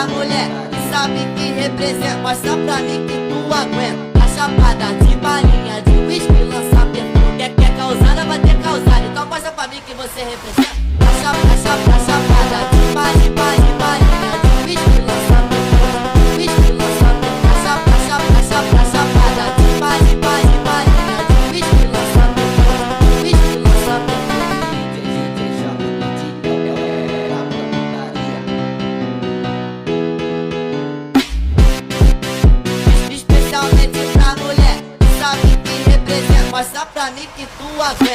pra mulher que sabe que representa. Mostra pra mim que tu aguenta. A chapada de balinha, de whisky, lança perfume. Quer causada, vai ter causada. Então mostra pra mim que você representa. A chapada de balinha, de whisky, lança perfume. Whisky, lança perfume. A chapada de balinha, de whisky, lança perfume. Whisky, lança especialmente pra mulher que sabe que representa. Mostra pra mim que tu aguenta.